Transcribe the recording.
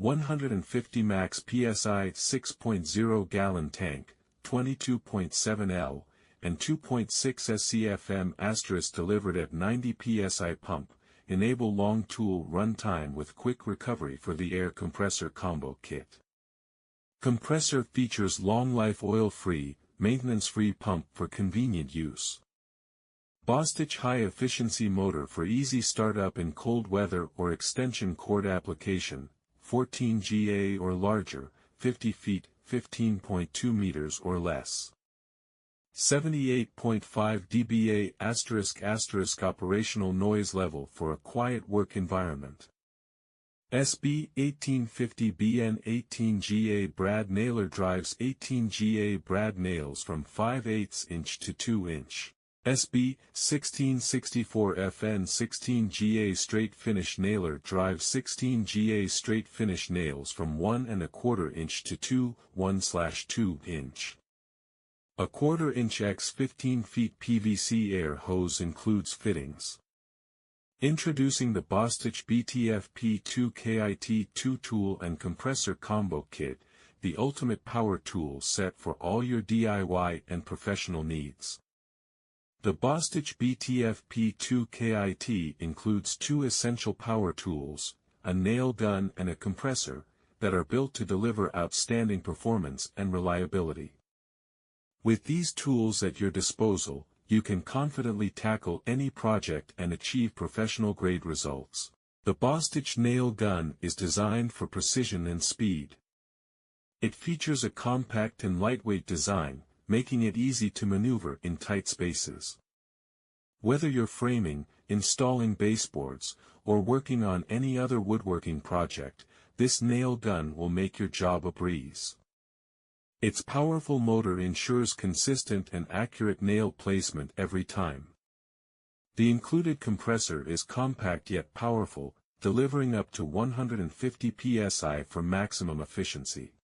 150 max psi 6.0 gallon tank, 22.7 L, and 2.6 SCFM** delivered at 90 psi pump, enable long tool run time with quick recovery for the air compressor combo kit. Compressor features long-life oil-free, maintenance-free pump for convenient use. Bostitch high-efficiency motor for easy startup in cold weather or extension cord application, 14 GA or larger, 50 feet, 15.2 meters or less. 78.5 dBA** operational noise level for a quiet work environment. SB 1850BN 18GA brad nailer drives 18GA brad nails from 5/8 inch to 2 inch. SB 1664FN 16GA straight finish nailer drives 16GA straight finish nails from 1¼ inch to 1/2 inch. A 1/4 inch x 15 feet PVC air hose includes fittings. Introducing the Bostitch BTFP2KIT 2-tool and compressor combo kit, the ultimate power tool set for all your DIY and professional needs. The Bostitch BTFP2KIT includes 2 essential power tools, a nail gun and a compressor, that are built to deliver outstanding performance and reliability. With these tools at your disposal, you can confidently tackle any project and achieve professional-grade results. The Bostitch nail gun is designed for precision and speed. It features a compact and lightweight design, making it easy to maneuver in tight spaces. Whether you're framing, installing baseboards, or working on any other woodworking project, this nail gun will make your job a breeze. Its powerful motor ensures consistent and accurate nail placement every time. The included compressor is compact yet powerful, delivering up to 150 psi for maximum efficiency.